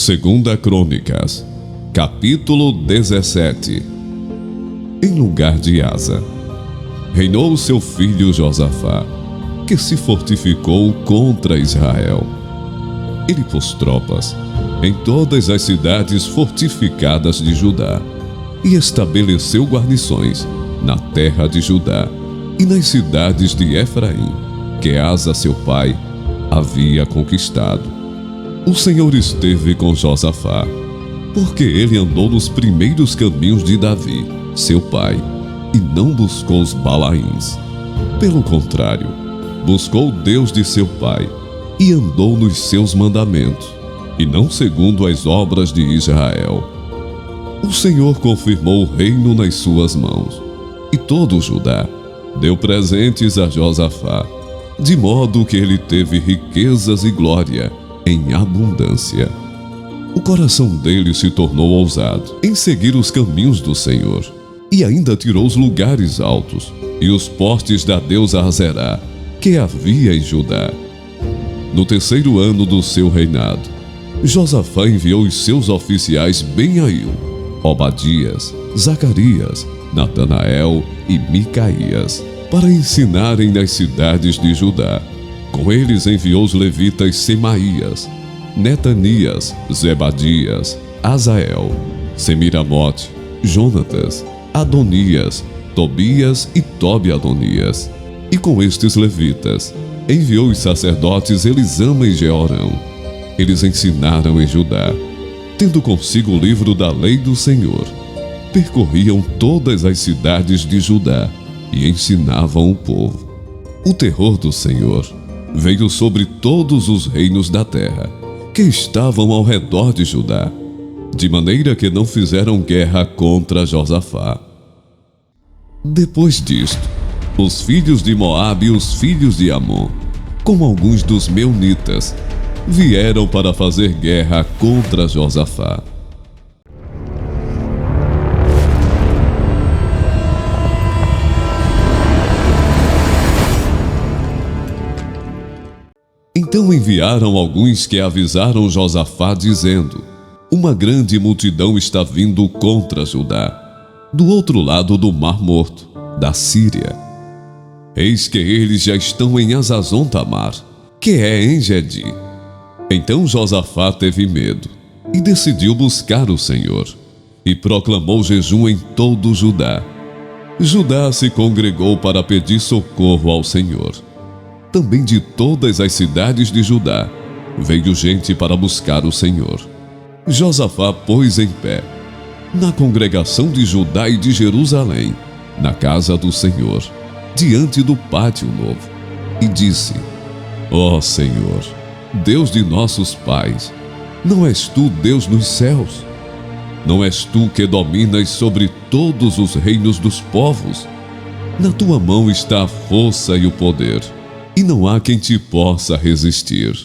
Segunda Crônicas, capítulo 17. Em lugar de Asa, reinou seu filho Josafá, que se fortificou contra Israel. Ele pôs tropas em todas as cidades fortificadas de Judá e estabeleceu guarnições na terra de Judá e nas cidades de Efraim, que Asa seu pai havia conquistado. O Senhor esteve com Josafá, porque ele andou nos primeiros caminhos de Davi, seu pai, e não buscou os Balaíns. Pelo contrário, buscou o Deus de seu pai, e andou nos seus mandamentos, e não segundo as obras de Israel. O Senhor confirmou o reino nas suas mãos, e todo Judá deu presentes a Josafá, de modo que ele teve riquezas e glória em abundância. O coração dele se tornou ousado em seguir os caminhos do Senhor, e ainda tirou os lugares altos e os postes da deusa Azerá, que havia em Judá. No terceiro ano do seu reinado, Josafá enviou os seus oficiais Benhail, Obadias, Zacarias, Natanael e Micaías, para ensinarem nas cidades de Judá. Com eles enviou os levitas Semaías, Netanias, Zebadias, Azael, Semiramote, Jonatas, Adonias, Tobias e Tobi-Adonias. E com estes levitas enviou os sacerdotes Elisama e Jeorão. Eles ensinaram em Judá, tendo consigo o livro da lei do Senhor. Percorriam todas as cidades de Judá e ensinavam o povo. O terror do Senhor veio sobre todos os reinos da terra, que estavam ao redor de Judá, de maneira que não fizeram guerra contra Josafá. Depois disto, os filhos de Moabe e os filhos de Amon, com alguns dos meunitas, vieram para fazer guerra contra Josafá. Então enviaram alguns que avisaram Josafá, dizendo: uma grande multidão está vindo contra Judá, do outro lado do Mar Morto, da Síria. Eis que eles já estão em Hazazon Tamar, que é em Gedi. Então Josafá teve medo e decidiu buscar o Senhor, e proclamou jejum em todo Judá. Judá se congregou para pedir socorro ao Senhor. Também de todas as cidades de Judá veio gente para buscar o Senhor. Josafá pôs em pé, na congregação de Judá e de Jerusalém, na casa do Senhor, diante do pátio novo, e disse: ó Senhor, Deus de nossos pais, não és tu Deus nos céus? Não és tu que dominas sobre todos os reinos dos povos? Na tua mão está a força e o poder, e não há quem te possa resistir.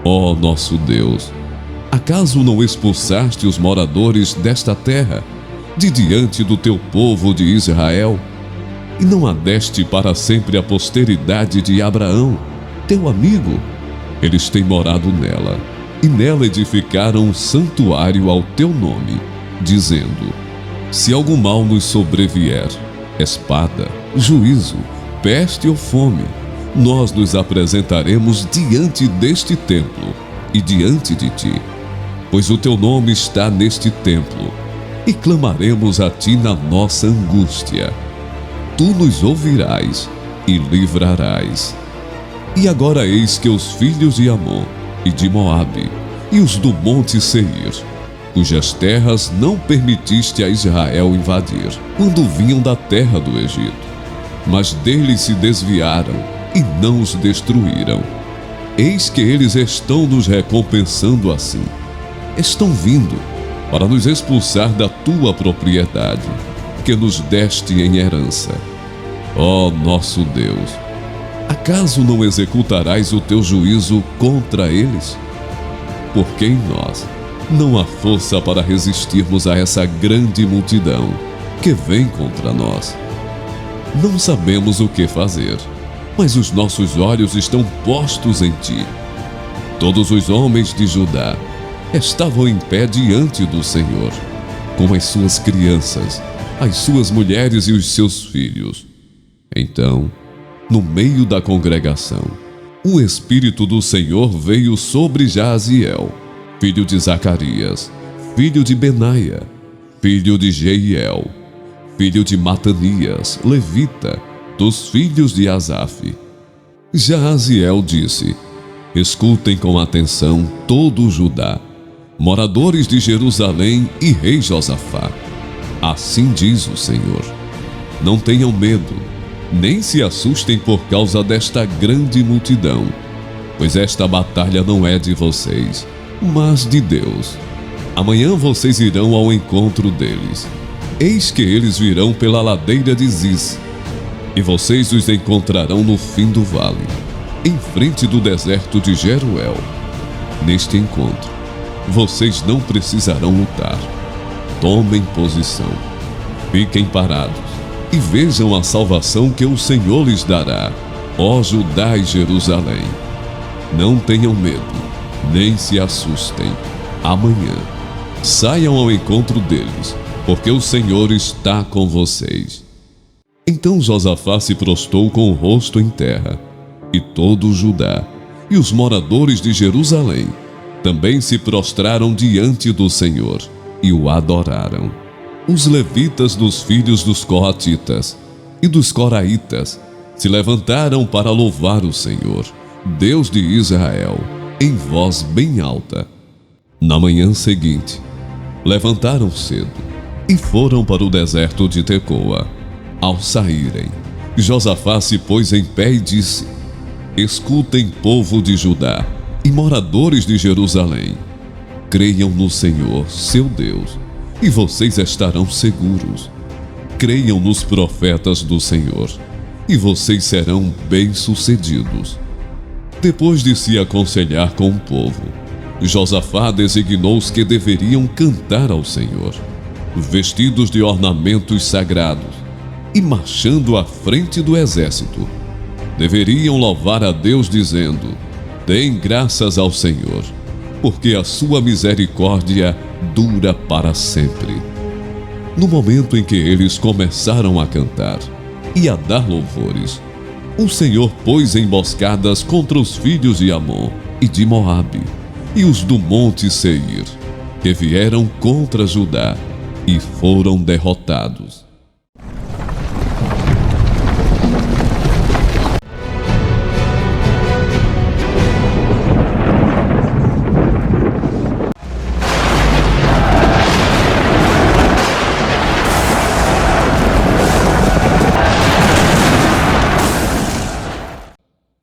Ó nosso Deus, acaso não expulsaste os moradores desta terra de diante do teu povo de Israel? E não a deste para sempre a posteridade de Abraão, teu amigo? Eles têm morado nela, e nela edificaram um santuário ao teu nome, dizendo: se algum mal nos sobrevier, espada, juízo, peste ou fome, nós nos apresentaremos diante deste templo e diante de ti, pois o teu nome está neste templo, e clamaremos a ti na nossa angústia. Tu nos ouvirás e livrarás. E agora eis que os filhos de Amon e de Moabe e os do monte Seir, cujas terras não permitiste a Israel invadir, quando vinham da terra do Egito, mas deles se desviaram e não os destruíram. Eis que eles estão nos recompensando assim. Estão vindo para nos expulsar da tua propriedade, que nos deste em herança. Ó nosso Deus, acaso não executarás o teu juízo contra eles? Porque em nós não há força para resistirmos a essa grande multidão que vem contra nós. Não sabemos o que fazer, mas os nossos olhos estão postos em ti. Todos os homens de Judá estavam em pé diante do Senhor, com as suas crianças, as suas mulheres e os seus filhos. Então, no meio da congregação, o Espírito do Senhor veio sobre Jaaziel, filho de Zacarias, filho de Benaia, filho de Jeiel, filho de Matanias, levita, dos filhos de Asaf. Jaaziel disse: escutem com atenção todo o Judá, moradores de Jerusalém e rei Josafá. Assim diz o Senhor: não tenham medo, nem se assustem por causa desta grande multidão, pois esta batalha não é de vocês, mas de Deus. Amanhã vocês irão ao encontro deles. Eis que eles virão pela ladeira de Ziz, e vocês os encontrarão no fim do vale, em frente do deserto de Jeruel. Neste encontro, vocês não precisarão lutar. Tomem posição, fiquem parados e vejam a salvação que o Senhor lhes dará, ó Judá e Jerusalém. Não tenham medo, nem se assustem. Amanhã saiam ao encontro deles, porque o Senhor está com vocês. Então Josafá se prostrou com o rosto em terra, e todo o Judá e os moradores de Jerusalém também se prostraram diante do Senhor e o adoraram. Os levitas dos filhos dos Coatitas e dos Coraitas se levantaram para louvar o Senhor, Deus de Israel, em voz bem alta. Na manhã seguinte, levantaram cedo e foram para o deserto de Tecoa. Ao saírem, Josafá se pôs em pé e disse: escutem, povo de Judá e moradores de Jerusalém. Creiam no Senhor, seu Deus, e vocês estarão seguros. Creiam nos profetas do Senhor, e vocês serão bem-sucedidos. Depois de se aconselhar com o povo, Josafá designou os que deveriam cantar ao Senhor, vestidos de ornamentos sagrados e marchando à frente do exército. Deveriam louvar a Deus dizendo: deem graças ao Senhor, porque a sua misericórdia dura para sempre. No momento em que eles começaram a cantar e a dar louvores, o Senhor pôs emboscadas contra os filhos de Amon e de Moabe e os do monte Seir, que vieram contra Judá e foram derrotados.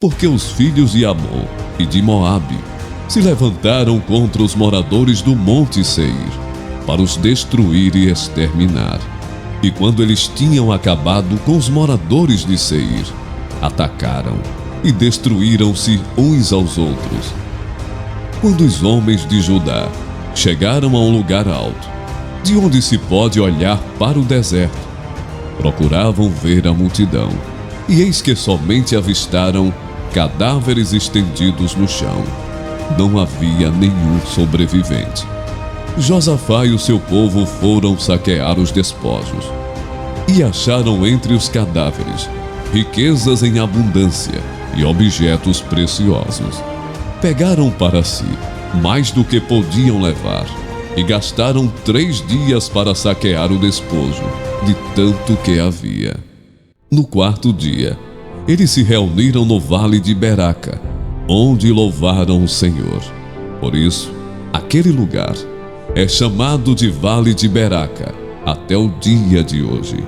Porque os filhos de Amon e de Moabe se levantaram contra os moradores do monte Seir, para os destruir e exterminar. E quando eles tinham acabado com os moradores de Seir, atacaram e destruíram-se uns aos outros. Quando os homens de Judá chegaram a um lugar alto, de onde se pode olhar para o deserto, procuravam ver a multidão, e eis que somente avistaram cadáveres estendidos no chão. Não havia nenhum sobrevivente. Josafá e o seu povo foram saquear os despojos e acharam entre os cadáveres riquezas em abundância e objetos preciosos. Pegaram para si mais do que podiam levar e gastaram 3 dias para saquear o despojo, de tanto que havia. No 4º dia, eles se reuniram no vale de Beraca, onde louvaram o Senhor. Por isso, aquele lugar é chamado de Vale de Beraca até o dia de hoje.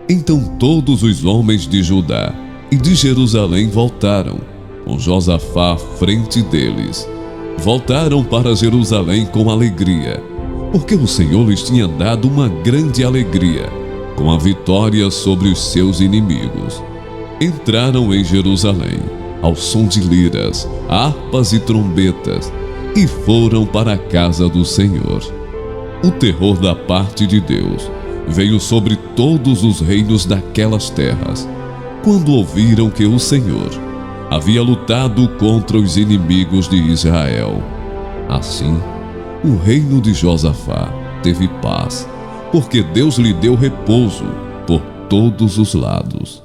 Então todos os homens de Judá e de Jerusalém voltaram, com Josafá à frente deles. Voltaram para Jerusalém com alegria, porque o Senhor lhes tinha dado uma grande alegria, com a vitória sobre os seus inimigos. Entraram em Jerusalém, ao som de liras, harpas e trombetas, e foram para a casa do Senhor. O terror da parte de Deus veio sobre todos os reinos daquelas terras, quando ouviram que o Senhor havia lutado contra os inimigos de Israel. Assim, O reino de Josafá teve paz, porque Deus lhe deu repouso por todos os lados.